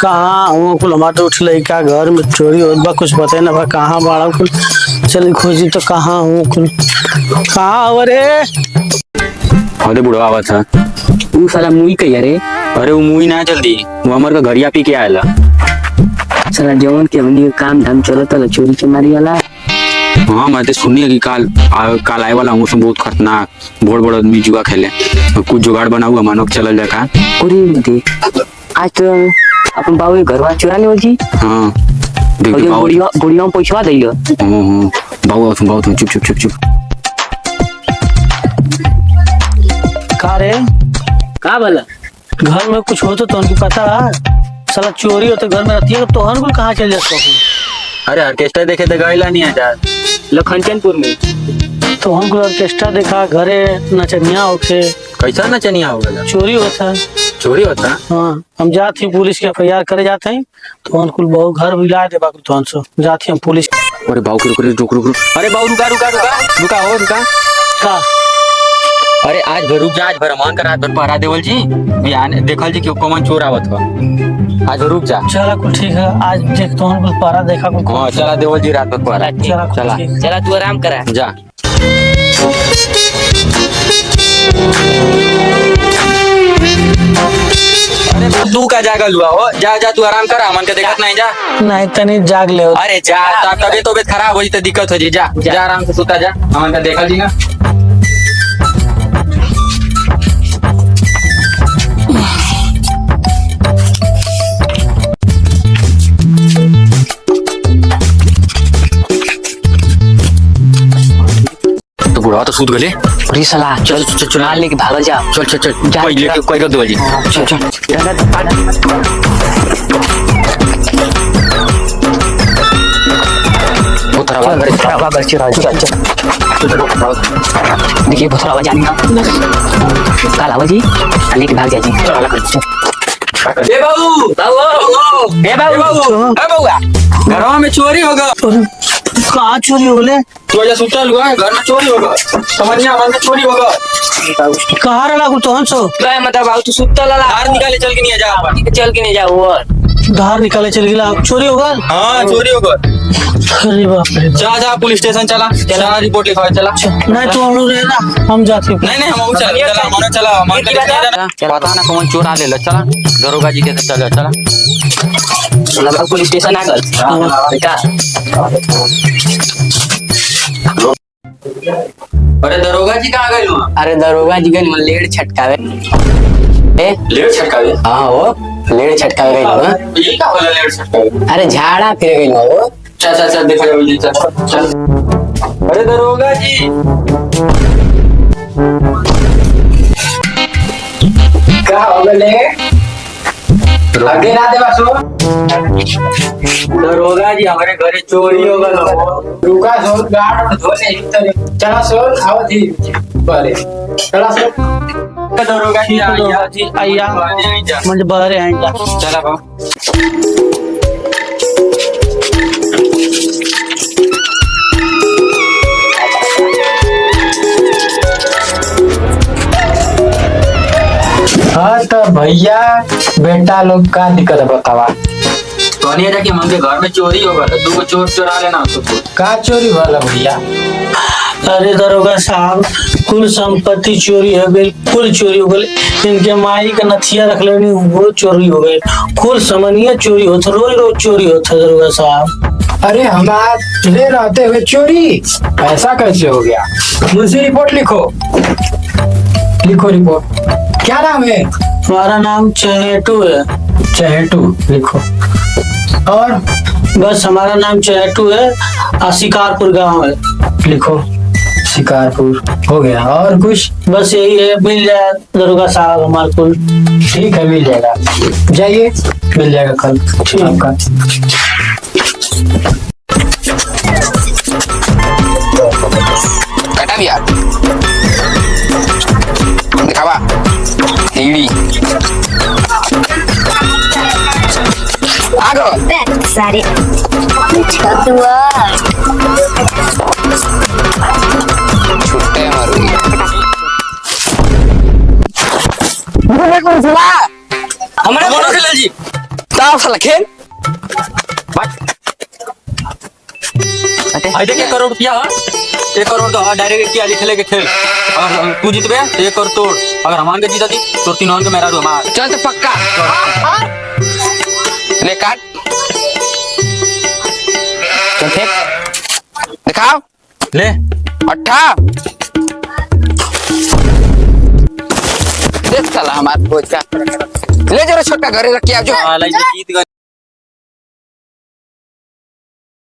कहाँ हूँ कुल हमारे तो उठल का घर में चोरी होत बा कुछ पता ना बा कहाँ बाड़ा कुल चल खोजी तो कहाँ हूँ कुल कहाँ हो रे। अरे बुढ़वा आवा था ऊ साला मुई कही अरे अरे वो मुई ना जल्दी वो हमार का घरिया पी के आयला। साला जवन के हमनी का काम धाम चलत है चोरी चमारी वाला। हाँ मैं तो सुनी कि काल आए वाला हूँ बहुत खतरनाक बड़ बड़ आदमी जुआ खेले कुछ जुगाड़ बनाऊ मानो चलल जाका। अरे दे आज तो अपन बाबू के घरवा चुरा ले जी। हाँ देख और बाबू गुड़िया पैसा दइलो। हां बाबू चुप चुप चुप चुप। का रे का बोला घर में कुछ हो तो उनको पता है साला चोरी होते घर में रहती है तो हन कुल कहाँ चल जाता है। अरे ऑर्केस्ट्रा देखे तो गईला नहीं है लखनचंदपुर में तो हम कुल ऑर्केस्ट्रा देखा घरे नचनिया होके कैसा नचनिया होगा चोरी होता है। चोरी होता। हाँ हम जाते हैं पुलिस के FIR करे जाते हैं तो उनको बहुत घर मिला दे बाकी तो हमसे जाते हैं पुलिस। अरे बाबू रुक अरे बाबू रुका हो रुका का अरे आज भर रुक जा आज भर मान कर रात भर पहरा देवल जी बिहान देखल जी कि कौन चोर आवत हो आज रुक जा। चला कुल ठीक है आज देख तो कुल पारा देखा कुल। हाँ चला देवल जी रात भर पहरा चला चला तू आराम करा जा। अरे तू का जागल हुआ हो जा तू आराम कर मन के देखत नहीं जा नहीं तनी जाग ले। अरे जा तबियत खराब हो जी तो दिक्कत हो जी जा आराम से सुता जा मन का देखल जी ना। तो बुढ़वा तो सूत गले। अरे साला चल मार लेके भाग जा चल पहले कोई कर दो जी चल देखिए बहुत आवाज आनी काल आवाज जी लेके भाग जा जी। ए बाबू घरवा में चोरी होगा। कहाँ चोरी हो गए तू वजह सुतल हुआ है घर में चोरी होगा समझिया मन में चोरी होगा। कहाँ रहा कुल तो हम सो मतलब बाबू तू सुतल वाला धार निकाले चल के नहीं जा चल के नहीं जा और धार निकाले चल गया चोरी होगा। हाँ चोरी होगा। अरे बाप रे जा पुलिस स्टेशन चला रिपोर्ट लिखवा चला। नहीं तो हम लोग रहना हम जाते नहीं हम चला पता ना कौन चोरा ले चला दरोगा जी के चला पुलिस स्टेशन आ गल का। अरे दरोगा जी कहाँ गए? अरे दरोगा जी गए लेड़ छटकावे लेड़ छटकावे। हाँ वो लेड़ छटकावे गई ये क्या होला लेड़ छटकावे? अरे झाड़ा फिर गई वो चल देखा जाओ चल। अरे दरोगा जी क्या हो गए आगे ना दे बसो। दरोगा जी हमारे घरे चोरी हो गल। रुका सो गाड़ धोने चला सो आओ जी पहले चला सो दरोगा जी आइया मुझे बाहर आएगा चला बाबू। हाँ तो भैया बेटा लोग का दिक्कत है बतावा। तो नहीं जाके मंगे घर में चोरी होगा तो तू चोर चुरा लेना तो का चोरी वाला भैया। अरे दरोगा साहब कुल संपत्ति चोरी हो गई कुल चोरी हो गई इनके माई का नथिया रख लेनी वो चोरी हो गई कुल सामान्य चोरी होता रोज चोरी होता दरोगा साहब। अरे हमारे रहते हुए चोरी ऐसा कैसे हो गया। मुझे रिपोर्ट लिखो रिपोर्ट। क्या नाम है? हमारा नाम चहेटू है। चहेटू लिखो। और बस हमारा नाम चहेटू है शिकारपुर गांव है लिखो शिकारपुर हो गया। और कुछ? बस यही है मिल जाए दरोगा साहब हमारे कुल। ठीक है मिल जाएगा जाइए मिल जाएगा कल आपका। बेटा भैया दिखावा टीवी आगो सारे छुआ छुट्टे मारूंगी। सुना हमारे बोलो खेला जी ताव साला खेल आई देखिए करोड़ रुपया 1 करोड़ तो डायरेक्ट किया लिखले के खेल अगर तू जीतबे तो 1 करोड़ तोड़ अगर हमान के जीता थी तो 3 के मेरा हमार चल तो पक्का ले काट चल फेंक दिखाओ ले 8 देख साला हमारे भोज का ले जरा छोटा घरे रख के आओ जो जीत गए